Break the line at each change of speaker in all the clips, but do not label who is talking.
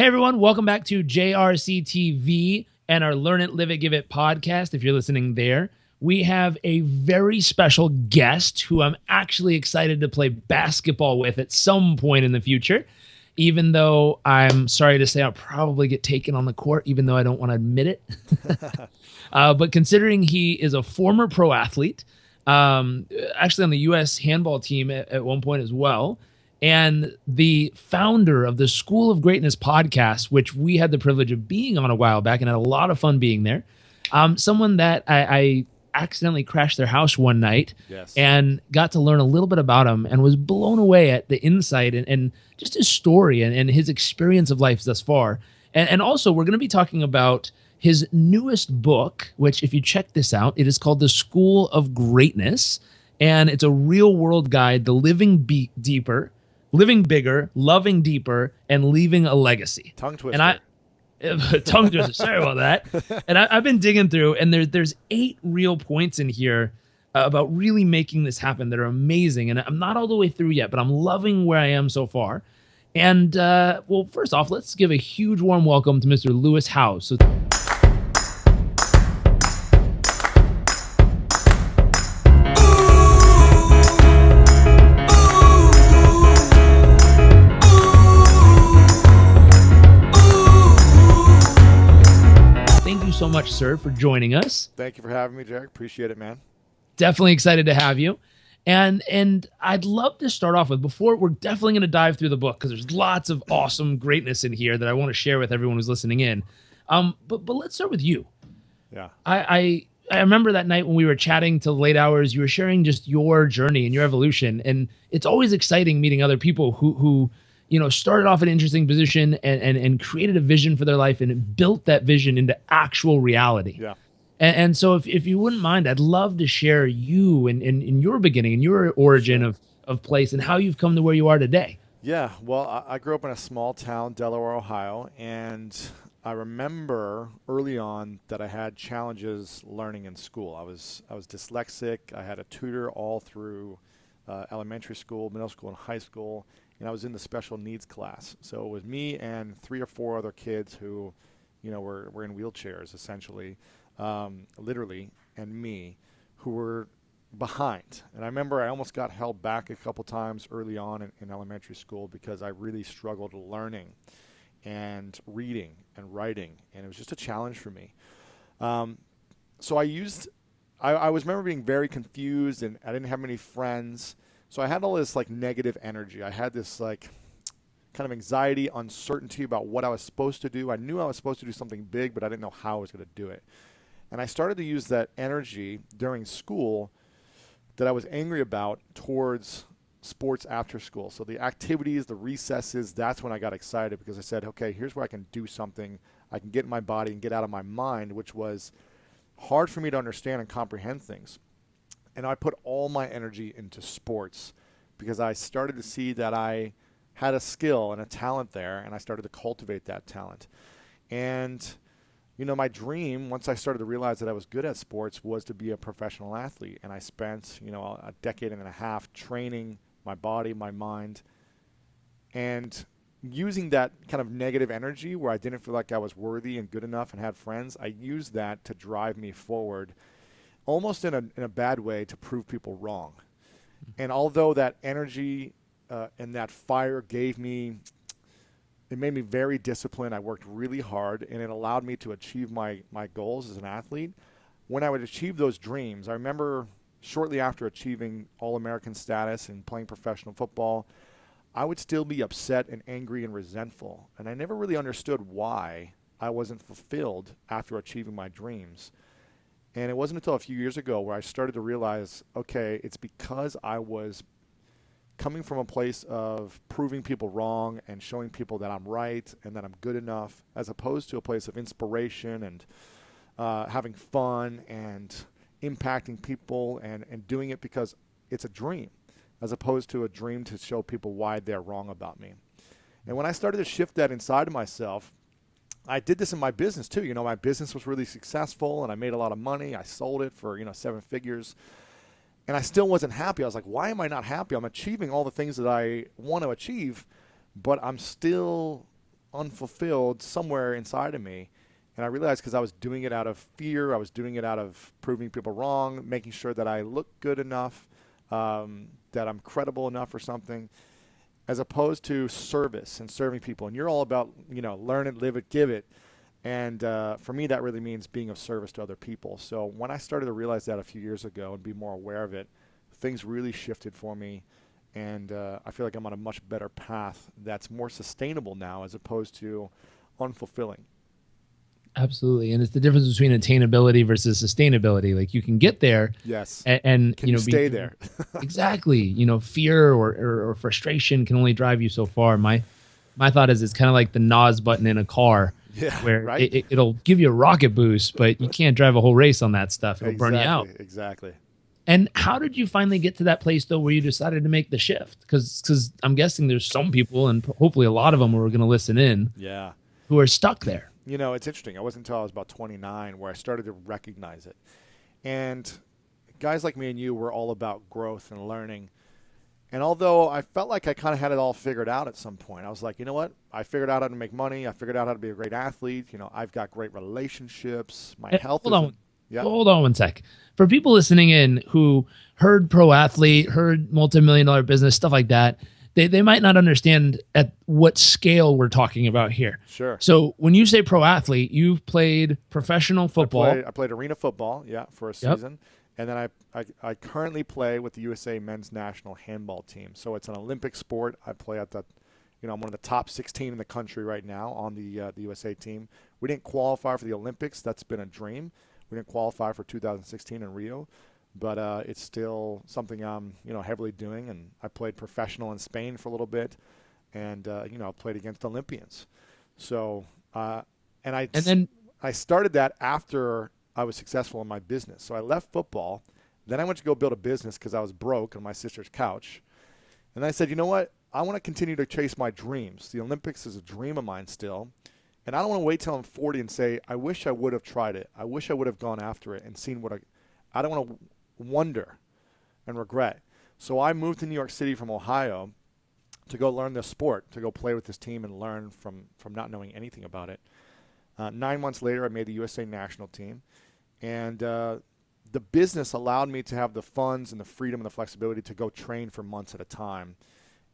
Hey everyone, welcome back to JRCtv and our Learn It, Live It, Give It podcast. If you're listening there, we have a very special guest who I'm actually excited to play basketball with at some point in the future, even though I'm sorry to say I'll probably get taken on the court, even though I don't want to admit it. But considering he is a former pro athlete, actually on the U.S. handball team at one point as well, and the founder of the School of Greatness podcast, which we had the privilege of being on a while back and had a lot of fun being there. Someone that I accidentally crashed their house one night and got to learn a little bit about him and was blown away at the insight and just his story and his experience of life thus far. And also, we're going to be talking about his newest book, which if you check this out, it is called The School of Greatness. And it's a real world guide to living deeper, living bigger, loving deeper, and leaving a legacy.
Tongue twister.
And tongue twister. Sorry about that. And I've been digging through, and there's 8 real points in here about really making this happen that are amazing. And I'm not all the way through yet, but I'm loving where I am so far. And well, first off, let's give a huge warm welcome to Mr. Lewis Howes. So so much, sir, for joining us.
Thank you for having me, Jairek. Appreciate it, man.
Definitely excited to have you. And I'd love to start off with, before we're definitely going to dive through the book because there's lots of awesome greatness in here that I want to share with everyone who's listening in. But let's start with you.
Yeah.
I remember that night when we were chatting till late hours, you were sharing just your journey and your evolution. And it's always exciting meeting other people who started off in an interesting position and created a vision for their life and built that vision into actual reality.
Yeah.
And so if you wouldn't mind, I'd love to share you and in your beginning and your origin of place and how you've come to where you are today.
Yeah. Well, I grew up in a small town, Delaware, Ohio, and I remember early on that I had challenges learning in school. I was dyslexic. I had a tutor all through elementary school, middle school, and high school. And I was in the special needs class. So it was me and 3 or 4 other kids who, were in wheelchairs, essentially, literally, and me, who were behind. And I remember I almost got held back a couple times early on in elementary school because I really struggled learning and reading and writing. And it was just a challenge for me. So I was remember being very confused, and I didn't have many friends. So I had all this negative energy. I had this kind of anxiety, uncertainty about what I was supposed to do. I knew I was supposed to do something big, but I didn't know how I was going to do it. And I started to use that energy during school that I was angry about towards sports after school. So the activities, the recesses, that's when I got excited because I said, okay, here's where I can do something. I can get in my body and get out of my mind, which was hard for me to understand and comprehend things. And I put all my energy into sports because I started to see that I had a skill and a talent there, and I started to cultivate that talent. And, my dream, once I started to realize that I was good at sports, was to be a professional athlete. And I spent, a decade and a half training my body, my mind, and using that kind of negative energy where I didn't feel like I was worthy and good enough and had friends. I used that to drive me forward, almost in a bad way, to prove people wrong. And although that energy and that fire it made me very disciplined. I worked really hard, and it allowed me to achieve my goals as an athlete. When I would achieve those dreams, I remember shortly after achieving All-American status and playing professional football, I would still be upset and angry and resentful. And I never really understood why I wasn't fulfilled after achieving my dreams. And it wasn't until a few years ago where I started to realize, okay, it's because I was coming from a place of proving people wrong and showing people that I'm right and that I'm good enough, as opposed to a place of inspiration and having fun and impacting people and doing it because it's a dream, as opposed to a dream to show people why they're wrong about me. And when I started to shift that inside of myself, I did this in my business too. My business was really successful and I made a lot of money. I sold it for, 7 figures. And I still wasn't happy. I was like, why am I not happy? I'm achieving all the things that I want to achieve, but I'm still unfulfilled somewhere inside of me. And I realized because I was doing it out of fear, I was doing it out of proving people wrong, making sure that I look good enough, that I'm credible enough or something, as opposed to service and serving people. And you're all about, learn it, live it, give it. And for me, that really means being of service to other people. So when I started to realize that a few years ago and be more aware of it, things really shifted for me. And I feel like I'm on a much better path that's more sustainable now as opposed to unfulfilling.
Absolutely. And it's the difference between attainability versus sustainability. Like you can get there.
Yes.
And
can you stay there?
Exactly. Fear or frustration can only drive you so far. My thought is it's kind of like the NOS button in a car.
Yeah,
where
right?
it'll give you a rocket boost, but you can't drive a whole race on that stuff. It'll burn you out.
Exactly.
And how did you finally get to that place, though, where you decided to make the shift? Because I'm guessing there's some people, and hopefully a lot of them who are going to listen in, who are stuck there.
It's interesting. It wasn't until I was about 29 where I started to recognize it. And guys like me and you were all about growth and learning. And although I felt like I kind of had it all figured out at some point, I was like, you know what? I figured out how to make money. I figured out how to be a great athlete. I've got great relationships. My health is...
Hold on one sec. For people listening in who heard pro athlete, heard multi-million-dollar business, stuff like that, they might not understand at what scale we're talking about here.
Sure.
So when you say pro athlete, you've played professional football.
I played arena football, for a season. And then I currently play with the USA men's national handball team. So it's an Olympic sport. I play at the, I'm one of the top 16 in the country right now on the USA team. We didn't qualify for the Olympics. That's been a dream. We didn't qualify for 2016 in Rio, but it's still something I'm, heavily doing. And I played professional in Spain for a little bit, and I played against Olympians. So I started that after I was successful in my business. So I left football. Then I went to go build a business because I was broke on my sister's couch. And I said, you know what? I want to continue to chase my dreams. The Olympics is a dream of mine still. And I don't want to wait till I'm 40 and say, I wish I would have tried it. I wish I would have gone after it and seen what I don't want to wonder and regret. So I moved to New York City from Ohio to go learn this sport, to go play with this team and learn from not knowing anything about it. 9 months later, I made the USA national team. And the business allowed me to have the funds and the freedom and the flexibility to go train for months at a time.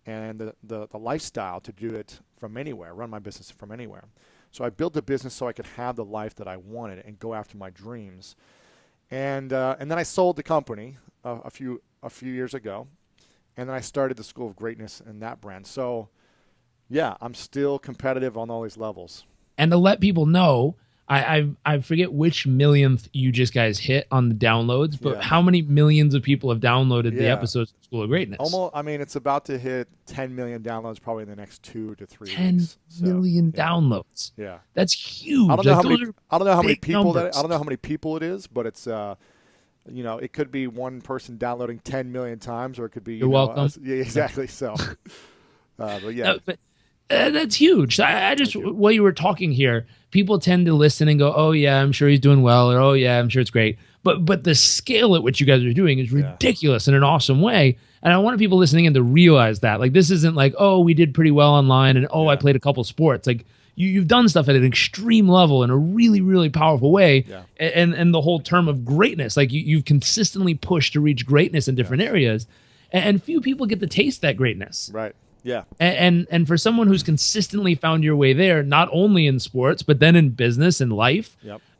And the lifestyle to do it from anywhere, run my business from anywhere. So I built a business so I could have the life that I wanted and go after my dreams. And then I sold the company a few years ago. And then I started the School of Greatness in that brand. So, I'm still competitive on all these levels.
And to let people know, I forget which millionth you just guys hit on the downloads, but how many millions of people have downloaded the episodes of School of Greatness?
It's about to hit 10 million downloads probably in the next 2 to 3
10
weeks.
10 million downloads.
Yeah.
That's huge.
I don't know how many people it is, but it's it could be one person downloading 10 million times, or it could be
You're welcome.
Exactly. So but yeah.
No, but that's huge. I just, while you were talking here, people tend to listen and go, oh yeah, I'm sure he's doing well, or oh yeah, I'm sure it's great. But the scale at which you guys are doing is ridiculous in an awesome way. And I want people listening in to realize that. Like, this isn't like, oh, we did pretty well online, and I played a couple sports. Like, you've done stuff at an extreme level in a really, really powerful way. Yeah. And the whole term of greatness, like you've consistently pushed to reach greatness in different areas. And few people get to taste that greatness.
Right. Yeah.
And for someone who's consistently found your way there, not only in sports, but then in business and life,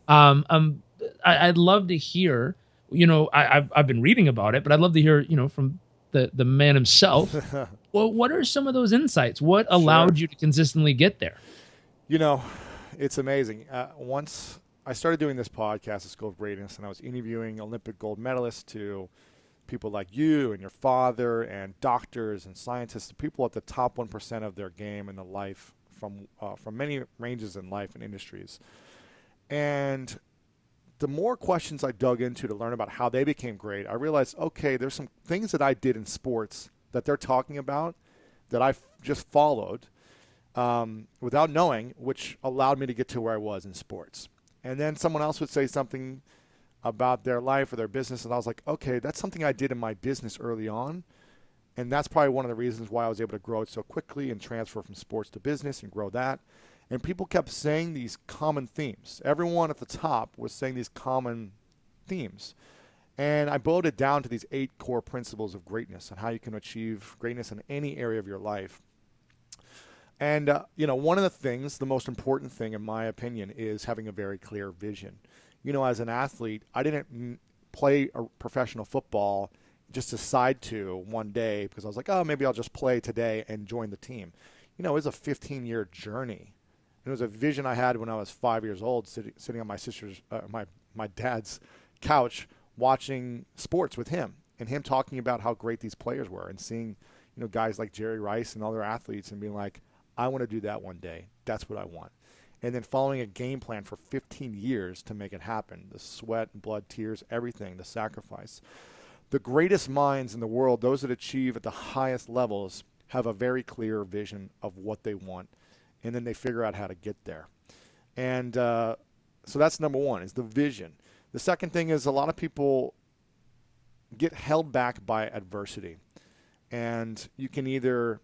I'd love to hear, I've been reading about it, but I'd love to hear, from the man himself. Well, what are some of those insights? What allowed you to consistently get there?
It's amazing. Once I started doing this podcast, The School of Greatness, and I was interviewing Olympic gold medalists to people like you and your father and doctors and scientists, people at the top 1% of their game in the life from many ranges in life and industries. And the more questions I dug into to learn about how they became great, I realized, okay, there's some things that I did in sports that they're talking about that I just followed without knowing, which allowed me to get to where I was in sports. And then someone else would say something about their life or their business, and I was like, okay, that's something I did in my business early on, And that's probably one of the reasons why I was able to grow it so quickly and transfer from sports to business and grow that. And people kept saying these common themes. Everyone at the top was saying these common themes. And I boiled it down to these 8 core principles of greatness and how you can achieve greatness in any area of your life. And, one of the things, the most important thing in my opinion, is having a very clear vision. As an athlete, I didn't play a professional football, just decide to one day because I was like, oh, maybe I'll just play today and join the team. It was a 15-year journey. It was a vision I had when I was 5 years old, sitting on my dad's couch watching sports with him and him talking about how great these players were and seeing, guys like Jerry Rice and other athletes and being like, I want to do that one day. That's what I want. And then following a game plan for 15 years to make it happen. The sweat, blood, tears, everything, the sacrifice. The greatest minds in the world, those that achieve at the highest levels, have a very clear vision of what they want. And then they figure out how to get there. And so that's number one, is the vision. The second thing is a lot of people get held back by adversity. And you can either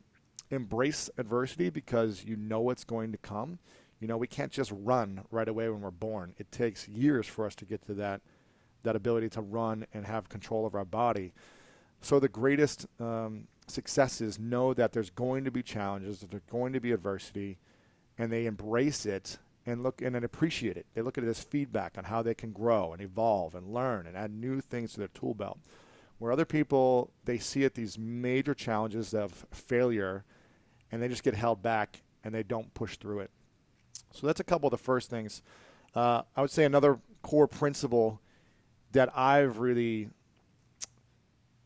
embrace adversity because you know it's going to come. We can't just run right away when we're born. It takes years for us to get to that ability to run and have control of our body. So the greatest successes know that there's going to be challenges, that there's going to be adversity, and they embrace it and look and then appreciate it. They look at it as feedback on how they can grow and evolve and learn and add new things to their tool belt. Where other people, they see it these major challenges of failure, and they just get held back and they don't push through it. So that's a couple of the first things. I would say another core principle that I've really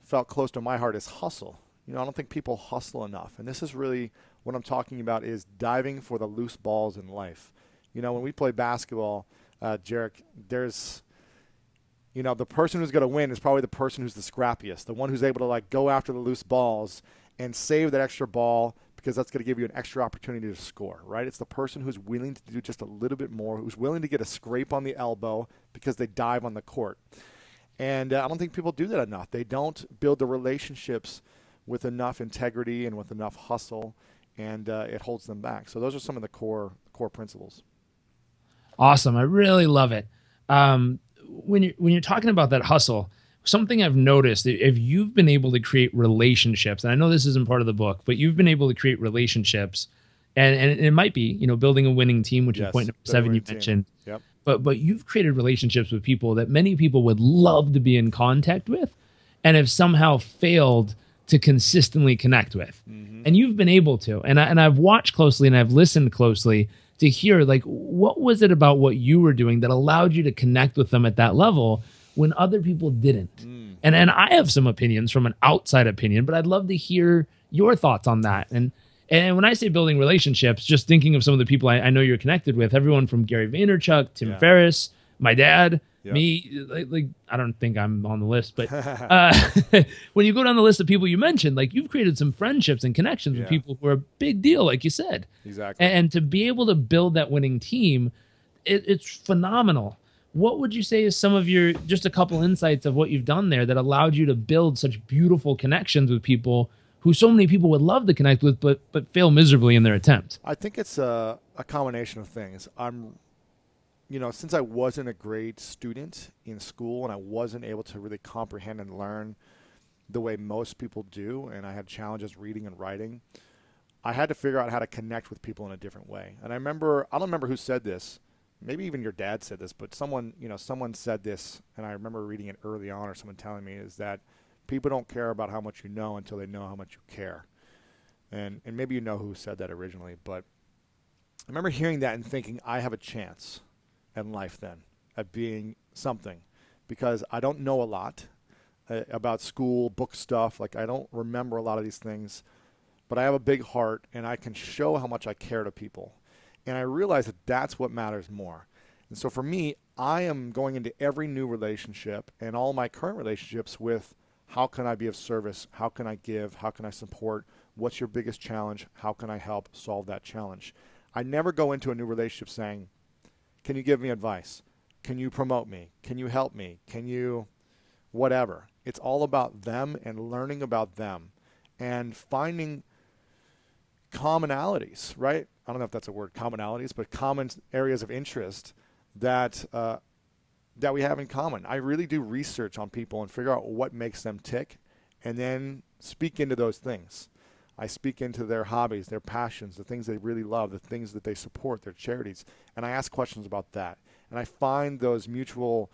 felt close to my heart is hustle. I don't think people hustle enough. And this is really what I'm talking about, is diving for the loose balls in life. When we play basketball, Jairek, there's, the person who's going to win is probably the person who's the scrappiest, the one who's able to go after the loose balls and save that extra ball, because that's going to give you an extra opportunity to score, right? It's the person who's willing to do just a little bit more, who's willing to get a scrape on the elbow because they dive on the court. And I don't think people do that enough. They don't build the relationships with enough integrity and with enough hustle, and it holds them back. So those are some of the core principles.
Awesome. I really love it. When you're talking about that hustle, something I've noticed, if you've been able to create relationships, and I know this isn't part of the book, but you've been able to create relationships, and it might be, building a winning team, which is point number 7 you mentioned.
Yep.
But you've created relationships with people that many people would love to be in contact with and have somehow failed to consistently connect with. Mm-hmm. And you've been able to. And I've watched closely and I've listened closely to hear, what was it about what you were doing that allowed you to connect with them at that level when other people didn't? And I have some opinions from an outside opinion, but I'd love to hear your thoughts on that. And when I say building relationships, just thinking of some of the people I know you're connected with, everyone from Gary Vaynerchuk, Tim Ferriss, my dad, me, I don't think I'm on the list, but when you go down the list of people you mentioned, you've created some friendships and connections with people who are a big deal, like you said.
Exactly.
And to be able to build that winning team, it's phenomenal. What would you say is some of just a couple insights of what you've done there that allowed you to build such beautiful connections with people who so many people would love to connect with, but fail miserably in their attempt?
I think it's a combination of things. Since I wasn't a great student in school and I wasn't able to really comprehend and learn the way most people do, and I had challenges reading and writing, I had to figure out how to connect with people in a different way. And I don't remember who said this. Maybe even your dad said this, but someone said this, and I remember reading it early on, or someone telling me, is that people don't care about how much you know until they know how much you care. And maybe you know who said that originally, but I remember hearing that and thinking, I have a chance in life then at being something, because I don't know a lot about school, book stuff. I don't remember a lot of these things, but I have a big heart, and I can show how much I care to people. And I realize that that's what matters more. And so for me, I am going into every new relationship and all my current relationships with, how can I be of service? How can I give? How can I support? What's your biggest challenge? How can I help solve that challenge? I never go into a new relationship saying, can you give me advice? Can you promote me? Can you help me? Can you whatever? It's all about them and learning about them. and finding commonalities, right? I don't know if that's a word, commonalities, but common areas of interest that that we have in common. I really do research on people and figure out what makes them tick, and then speak into those things. I speak into their hobbies, their passions, the things they really love, the things that they support, their charities, and I ask questions about that. And I find those mutual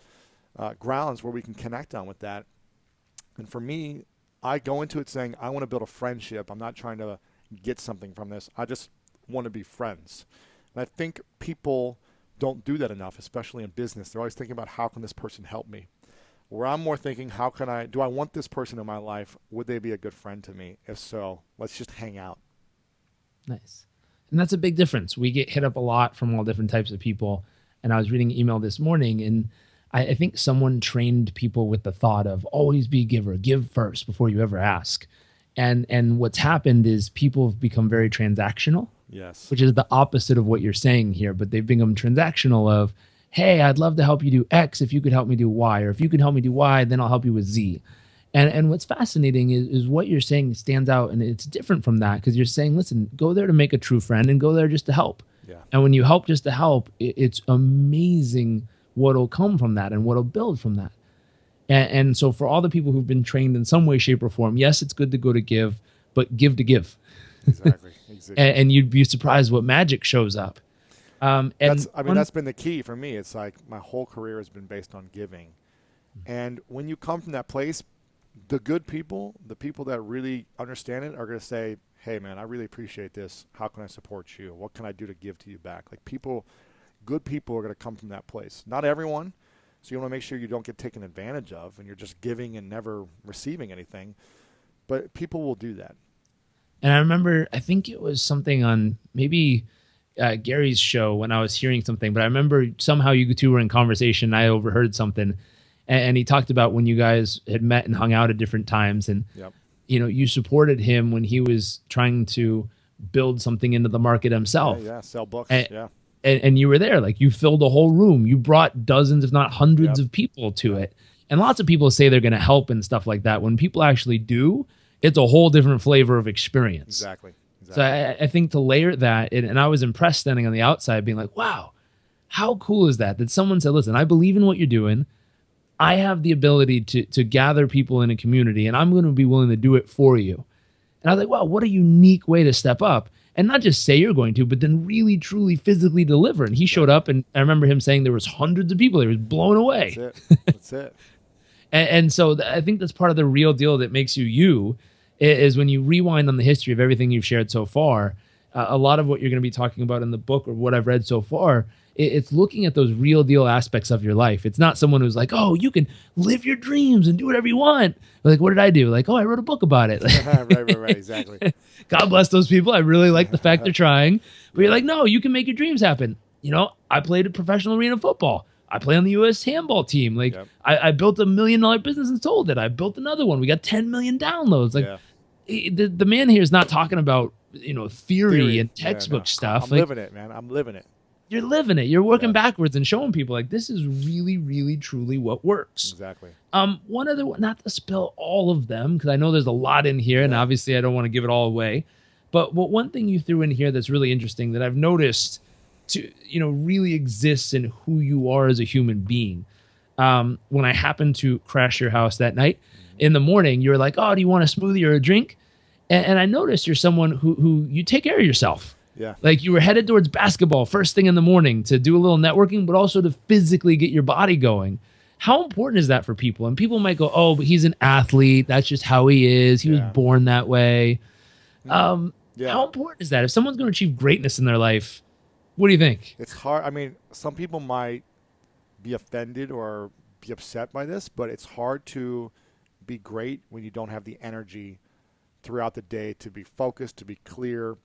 grounds where we can connect on with that. And for me, I go into it saying, I want to build a friendship. I'm not trying to get something from this. I just want to be friends. And I think people don't do that enough, especially in business. They're always thinking about, how can this person help me? Where I'm more thinking, do I want this person in my life? Would they be a good friend to me? If so, let's just hang out.
Nice. And that's a big difference. We get hit up a lot from all different types of people. And I was reading an email this morning, and I think someone trained people with the thought of always be a giver, give first before you ever ask. And what's happened is people have become very transactional.
Yes.
Which is the opposite of what you're saying here, but they've become transactional of, hey, I'd love to help you do X if you could help me do Y, or if you could help me do Y, then I'll help you with Z. And what's fascinating is what you're saying stands out, and it's different from that, because you're saying, listen, go there to make a true friend and go there just to help.
Yeah.
And when you help just to help, it's amazing what'll come from that and what'll build from that. And so for all the people who've been trained in some way, shape, or form, yes, it's good to go to give, but give to give.
Exactly.
And you'd be surprised what magic shows up.
That's been the key for me. It's like my whole career has been based on giving. And when you come from that place, the good people, the people that really understand it, are going to say, hey, man, I really appreciate this. How can I support you? What can I do to give to you back? Like good people are going to come from that place. Not everyone. So you want to make sure you don't get taken advantage of and you're just giving and never receiving anything. But people will do that.
And I remember, I think it was something on maybe Gary's show when I was hearing something, but I remember somehow you two were in conversation. I overheard something, and he talked about when you guys had met and hung out at different times, and you supported him when he was trying to build something into the market himself.
Yeah, sell books.
And you were there, like you filled a whole room. You brought dozens, if not hundreds of people to it. And lots of people say they're going to help and stuff like that. When people actually do, it's a whole different flavor of experience.
Exactly.
So I think to layer that, and I was impressed standing on the outside being like, wow, how cool is that? That someone said, listen, I believe in what you're doing. I have the ability to gather people in a community, and I'm going to be willing to do it for you. And I was like, wow, what a unique way to step up. And not just say you're going to, but then really, truly, physically deliver. And he showed up, and I remember him saying there was hundreds of people. He was blown away.
That's it.
And so I think that's part of the real deal that makes you you, is when you rewind on the history of everything you've shared so far, a lot of what you're going to be talking about in the book or what I've read so far, it's looking at those real deal aspects of your life. It's not someone who's like, oh, you can live your dreams and do whatever you want. Like, what did I do? Like, oh, I wrote a book about it.
Right, exactly.
God bless those people. I really like the fact they're trying. But you're like, no, you can make your dreams happen. I played professional arena football. I play on the U.S. handball team. Like, I built $1 million business and sold it. I built another one. We got 10 million downloads. Like, the man here is not talking about theory and textbook stuff.
I'm living it, man. I'm living it.
You're living it. You're working backwards and showing people like this is really, really, truly what works.
Exactly.
One other one, not to spill all of them because I know there's a lot in here, and obviously I don't want to give it all away. But one thing you threw in here that's really interesting that I've noticed really exists in who you are as a human being. When I happened to crash your house that night, in the morning, you were like, oh, do you want a smoothie or a drink? And I noticed you're someone who you take care of yourself.
Yeah.
Like you were headed towards basketball first thing in the morning to do a little networking, but also to physically get your body going. How important is that for people? And people might go, oh, but he's an athlete. That's just how he is. He was born that way. How important is that? If someone's going to achieve greatness in their life, what do you think?
It's hard. I mean, some people might be offended or be upset by this, but it's hard to be great when you don't have the energy throughout the day to be focused, to be clear,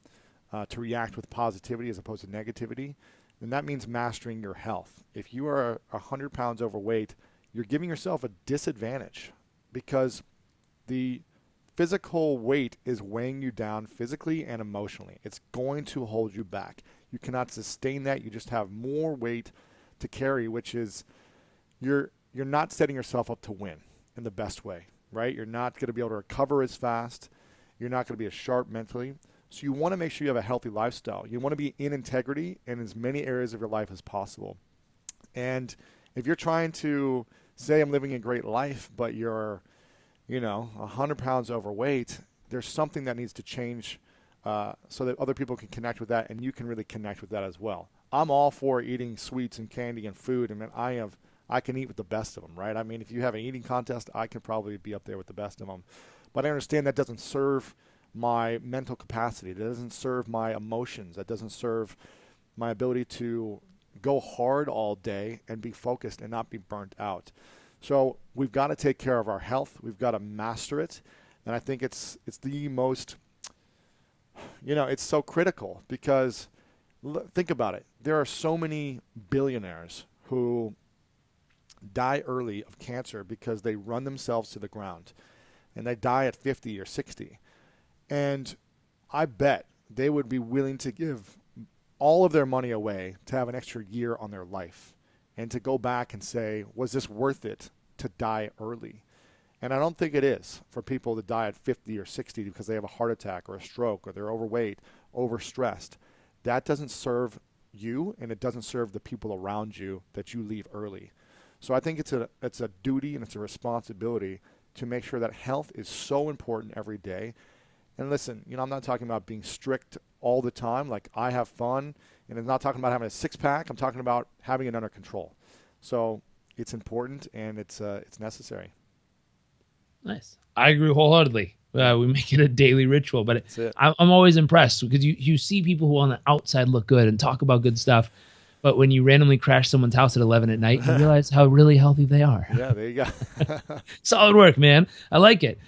to react with positivity as opposed to negativity. And that means mastering your health. If you are 100 pounds overweight, you're giving yourself a disadvantage because the physical weight is weighing you down physically and emotionally. It's going to hold you back. You cannot sustain that. You just have more weight to carry, which is you're not setting yourself up to win in the best way, right? You're not going to be able to recover as fast. You're not going to be as sharp mentally. So you want to make sure you have a healthy lifestyle. You want to be in integrity in as many areas of your life as possible. And if you're trying to say I'm living a great life, but you're, 100 pounds overweight, there's something that needs to change so that other people can connect with that and you can really connect with that as well. I'm all for eating sweets and candy and food. I mean, I can eat with the best of them, right? I mean, if you have an eating contest, I can probably be up there with the best of them. But I understand that doesn't serve my mental capacity. That doesn't serve my emotions. That doesn't serve my ability to go hard all day and be focused and not be burnt out. So we've got to take care of our health. We've got to master it. And I think it's the most, it's so critical because think about it. There are so many billionaires who die early of cancer because they run themselves to the ground and they die at 50 or 60. And I bet they would be willing to give all of their money away to have an extra year on their life and to go back and say, was this worth it to die early? And I don't think it is for people to die at 50 or 60 because they have a heart attack or a stroke or they're overweight, overstressed. That doesn't serve you and it doesn't serve the people around you that you leave early. So I think it's a duty and it's a responsibility to make sure that health is so important every day. And listen, I'm not talking about being strict all the time. Like I have fun, and I'm not talking about having a six-pack. I'm talking about having it under control. So it's important and it's necessary.
Nice. I agree wholeheartedly. We make it a daily ritual, but I'm always impressed because you see people who on the outside look good and talk about good stuff. But when you randomly crash someone's house at 11 at night, you realize how really healthy they are.
Yeah, there you go.
Solid work, man. I like it.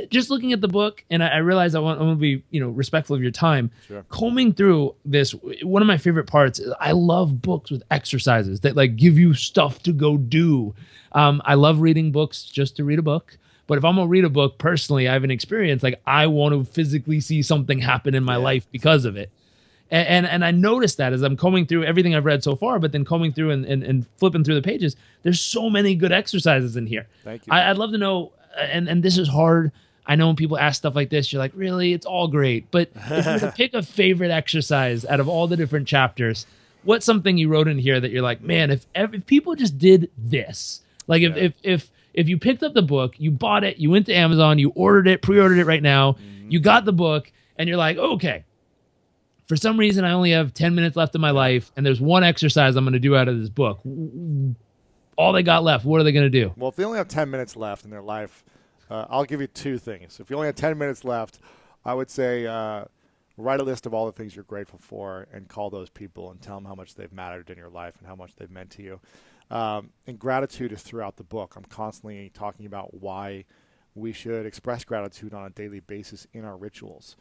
Just looking at the book, and I realize I want to be respectful of your time.
Sure.
Combing through this, one of my favorite parts is I love books with exercises that like give you stuff to go do. I love reading books just to read a book. But if I'm going to read a book, personally, I have an experience, like I want to physically see something happen in my life because of it. And I noticed that as I'm combing through everything I've read so far, but then combing through and flipping through the pages, there's so many good exercises in here.
Thank you.
I'd love to know, and this is hard. I know when people ask stuff like this, you're like, really? It's all great. But if you were to pick a favorite exercise out of all the different chapters, what's something you wrote in here that you're like, man, if people just did this, like if you picked up the book, you bought it, you went to Amazon, you ordered it, pre-ordered it right now, you got the book, and you're like, okay, for some reason, I only have 10 minutes left in my life, and there's one exercise I'm going to do out of this book. All they got left, what are they going to do?
Well, if they only have 10 minutes left in their life, I'll give you two things. If you only have 10 minutes left, I would say write a list of all the things you're grateful for and call those people and tell them how much they've mattered in your life and how much they've meant to you. And gratitude is throughout the book. I'm constantly talking about why we should express gratitude on a daily basis in our rituals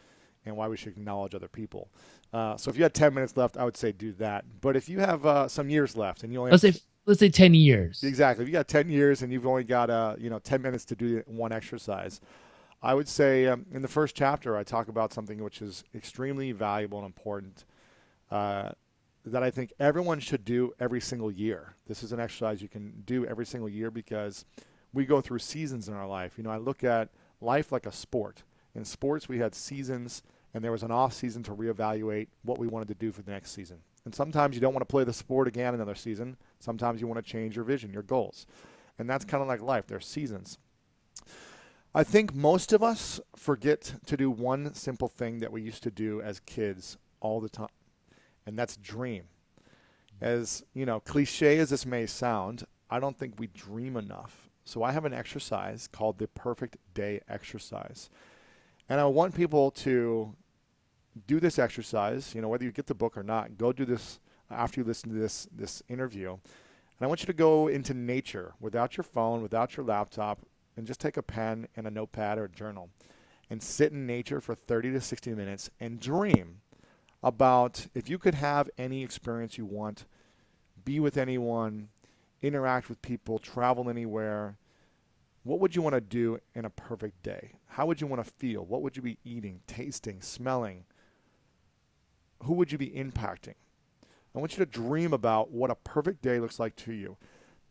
and why we should acknowledge other people. So if you had 10 minutes left, I would say do that. But if you have some years left and you only
let's say 10 years.
Exactly. If you got 10 years and you've only got 10 minutes to do one exercise, I would say in the first chapter I talk about something which is extremely valuable and important that I think everyone should do every single year. This is an exercise you can do every single year because we go through seasons in our life. I look at life like a sport. In sports, we had seasons, and there was an off season to reevaluate what we wanted to do for the next season. And sometimes you don't want to play the sport again another season. Sometimes you want to change your vision, your goals. And that's kind of like life. There's seasons. I think most of us forget to do one simple thing that we used to do as kids all the time, and that's dream. As cliche as this may sound, I don't think we dream enough. So I have an exercise called the Perfect Day Exercise. And I want people to do this exercise, whether you get the book or not, go do this after you listen to this interview. And I want you to go into nature without your phone, without your laptop, and just take a pen and a notepad or a journal and sit in nature for 30 to 60 minutes and dream about if you could have any experience you want, be with anyone, interact with people, travel anywhere. What would you want to do in a perfect day? How would you want to feel? What would you be eating, tasting, smelling? Who would you be impacting? I want you to dream about what a perfect day looks like to you.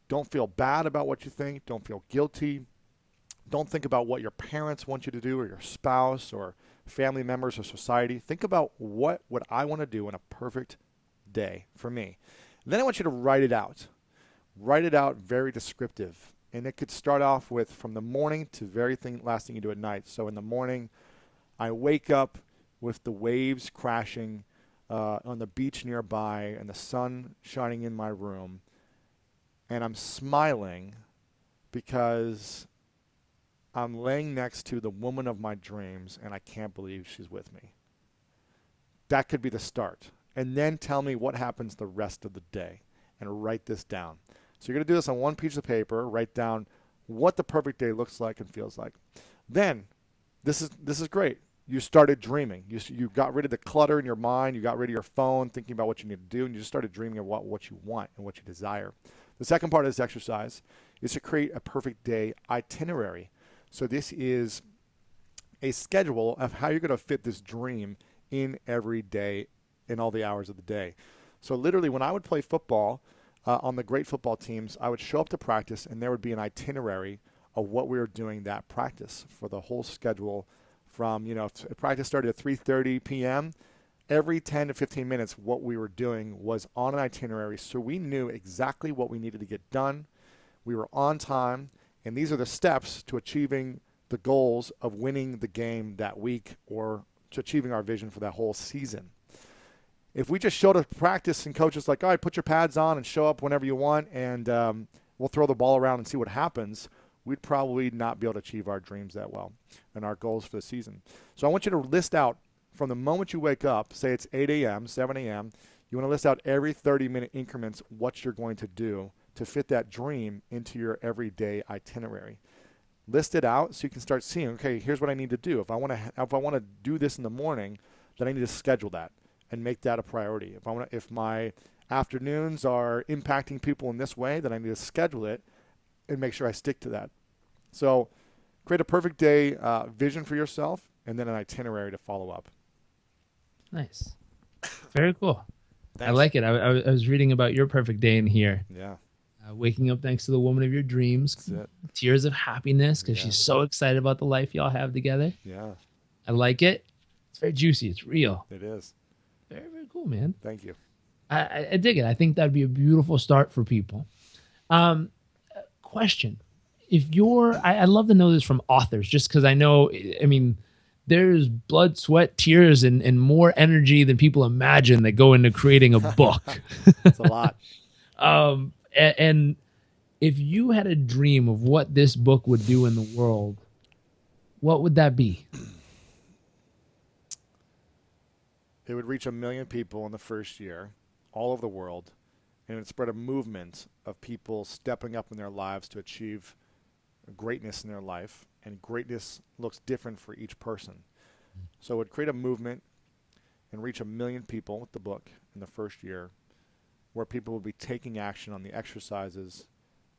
Don't feel bad about what you think. Don't feel guilty. Don't think about what your parents want you to do or your spouse or family members or society. Think about what would I want to do in a perfect day for me. Then I want you to write it out. Write it out very descriptive. And it could start off with from the morning to last thing you do at night. So in the morning, I wake up with the waves crashing on the beach nearby and the sun shining in my room. And I'm smiling because I'm laying next to the woman of my dreams, and I can't believe she's with me. That could be the start. And then tell me what happens the rest of the day, and write this down. So you're going to do this on one piece of paper. Write down what the perfect day looks like and feels like. Then, this is great. You started dreaming. You got rid of the clutter in your mind. You got rid of your phone, thinking about what you need to do, and you just started dreaming of what you want and what you desire. The second part of this exercise is to create a perfect day itinerary. So this is a schedule of how you're going to fit this dream in every day, in all the hours of the day. So literally, when I would play football on the great football teams, I would show up to practice, and there would be an itinerary of what we were doing that practice for the whole schedule. From, if practice started at 3:30 p.m., every 10 to 15 minutes, what we were doing was on an itinerary, so we knew exactly what we needed to get done. We were on time. And these are the steps to achieving the goals of winning the game that week or to achieving our vision for that whole season. If we just showed up to practice and coaches like, all right, put your pads on and show up whenever you want and we'll throw the ball around and see what happens, we'd probably not be able to achieve our dreams that well and our goals for the season. So I want you to list out from the moment you wake up, say it's 8 a.m., 7 a.m., you want to list out every 30-minute increments what you're going to do to fit that dream into your everyday itinerary. List it out so you can start seeing, okay, here's what I need to do. If I want to do this in the morning, then I need to schedule that and make that a priority. If my afternoons are impacting people in this way, then I need to schedule it and make sure I stick to that. So create a perfect day vision for yourself and then an itinerary to follow up.
Nice. Very cool.
Thanks.
I like it. I was reading about your perfect day in here.
Yeah.
Waking up next to the woman of your dreams.
That's it.
Tears of happiness because she's so excited about the life y'all have together.
Yeah.
I like it. It's very juicy. It's real.
It is.
Very, very cool, man.
Thank you.
I dig it. I think that'd be a beautiful start for people. Question. I'd love to know this from authors just because I know, there's blood, sweat, tears, and more energy than people imagine that go into creating a book.
It's a lot.
And if you had a dream of what this book would do in the world, what would that be?
It would reach 1 million people in the first year, all over the world, and it would spread a movement of people stepping up in their lives to achieve greatness in their life, and greatness looks different for each person. So it would create a movement and reach 1 million people with the book in the first year, where people will be taking action on the exercises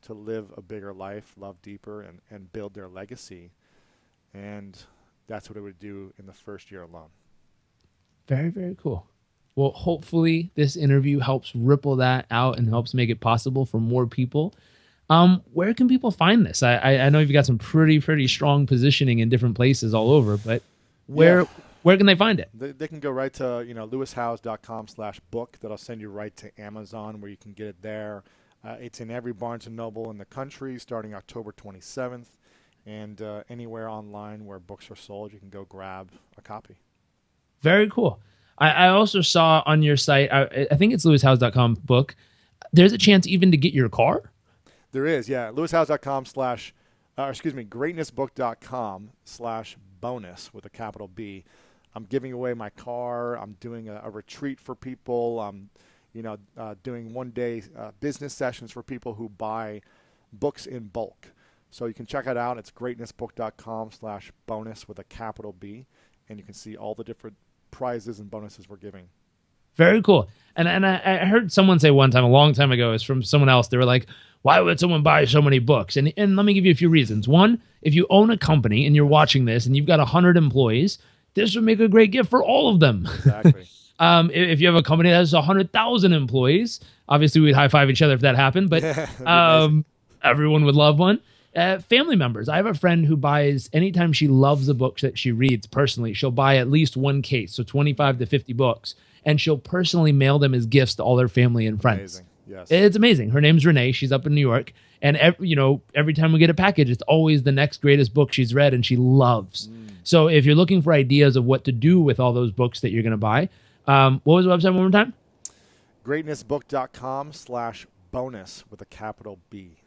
to live a bigger life, love deeper, and build their legacy. And that's what it would do in the first year alone.
Very, very cool. Well, hopefully this interview helps ripple that out and helps make it possible for more people. Where can people find this? I know you've got some pretty strong positioning in different places all over, but where can they find it?
They can go right to lewishowes.com/book. That'll send you right to Amazon where you can get it there. It's in every Barnes & Noble in the country starting October 27th. And anywhere online where books are sold, you can go grab a copy.
Very cool. I also saw on your site, I think it's lewishowes.com book, there's a chance even to get your car?
There is, yeah. lewishowes.com greatnessbook.com/bonus with a capital B. I'm giving away my car. I'm doing a retreat for people. I'm doing one-day business sessions for people who buy books in bulk. So you can check it out. It's greatnessbook.com/bonus with a capital B, and you can see all the different prizes and bonuses we're giving.
Very cool. And I heard someone say one time, a long time ago, it's from someone else. They were like, why would someone buy so many books? And let me give you a few reasons. One, if you own a company and you're watching this and you've got 100 employees, this would make a great gift for all of them.
Exactly.
If you have a company that has 100,000 employees, obviously we'd high five each other if that happened, but everyone would love one. Family members. I have a friend who buys, anytime she loves a book that she reads personally, she'll buy at least one case, so 25 to 50 books, and she'll personally mail them as gifts to all their family and friends.
Amazing. Yes.
It's amazing. Her name's Renee. She's up in New York. And every time we get a package, it's always the next greatest book she's read and she loves. So if you're looking for ideas of what to do with all those books that you're going to buy, what was the website one more time?
Greatnessbook.com/bonus with a capital B.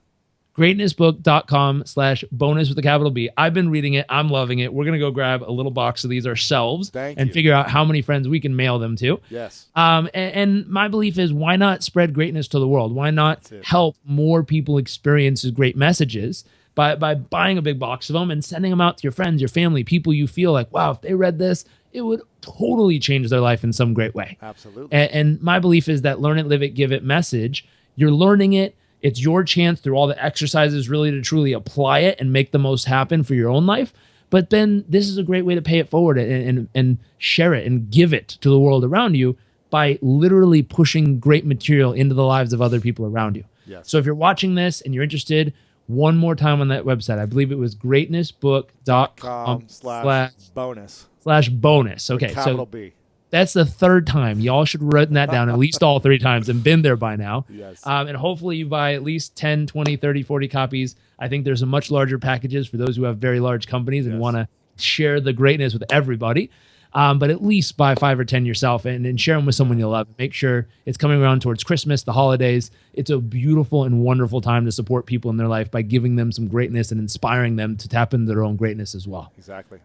Greatnessbook.com/bonus with a capital B. I've been reading it. I'm loving it. We're going to go grab a little box of these ourselves and figure out how many friends we can mail them to.
Yes.
And my belief is, why not spread greatness to the world? Why not help more people experience great messages by buying a big box of them and sending them out to your friends, your family, people you feel like, wow, if they read this, it would totally change their life in some great way.
Absolutely.
And my belief is that learn it, live it, give it message. You're learning it. It's your chance through all the exercises really to truly apply it and make the most happen for your own life. But then this is a great way to pay it forward and share it and give it to the world around you by literally pushing great material into the lives of other people around you.
Yes.
So if you're watching this and you're interested, one more time on that website, I believe it was greatnessbook.com/bonus. Okay,
capital B.
That's the third time. Y'all should have written that down at least all 3 times and been there by now.
Yes.
And hopefully you buy at least 10, 20, 30, 40 copies. I think there's a much larger packages for those who have very large companies and want to share the greatness with everybody. But at least buy 5 or 10 yourself and share them with someone you love. Make sure it's coming around towards Christmas, the holidays. It's a beautiful and wonderful time to support people in their life by giving them some greatness and inspiring them to tap into their own greatness as well.
Exactly.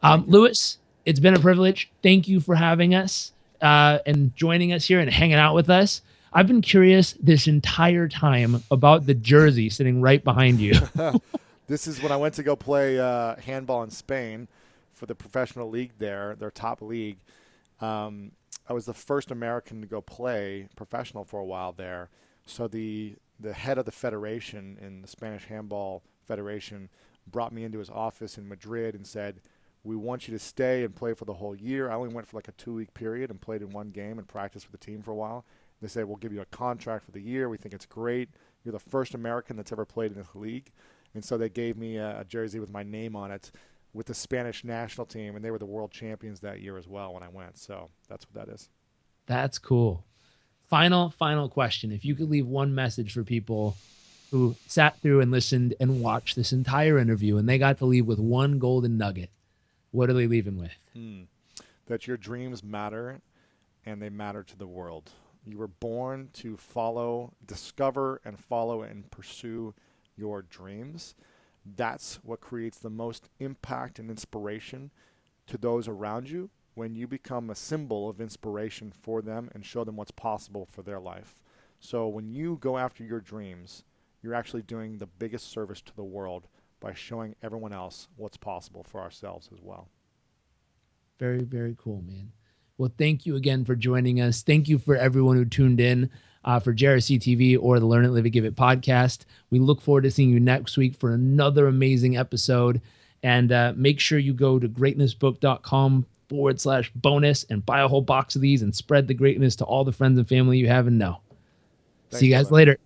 Louis, it's been a privilege. Thank you for having us and joining us here and hanging out with us. I've been curious this entire time about the jersey sitting right behind you.
This is when I went to go play handball in Spain for the professional league there, their top league. I was the first American to go play professional for a while there. So the head of the federation in the Spanish Handball Federation brought me into his office in Madrid and said, we want you to stay and play for the whole year. I only went for like a 2-week period and played in one game and practiced with the team for a while. They said, we'll give you a contract for the year. We think it's great. You're the first American that's ever played in this league. And so they gave me a jersey with my name on it with the Spanish national team, and they were the world champions that year as well when I went. So that's what that is.
That's cool. Final question. If you could leave one message for people who sat through and listened and watched this entire interview and they got to leave with one golden nugget, what are they leaving with?
That your dreams matter and they matter to the world. You were born to discover and follow and pursue your dreams. That's what creates the most impact and inspiration to those around you when you become a symbol of inspiration for them and show them what's possible for their life. So when you go after your dreams, you're actually doing the biggest service to the world by showing everyone else what's possible for ourselves as well.
Very, very cool, man. Well, thank you again for joining us. Thank you for everyone who tuned in for JRCtv or the Learn It, Live It, Give It podcast. We look forward to seeing you next week for another amazing episode. And make sure you go to greatnessbook.com/bonus and buy a whole box of these and spread the greatness to all the friends and family you have and know. See you guys later.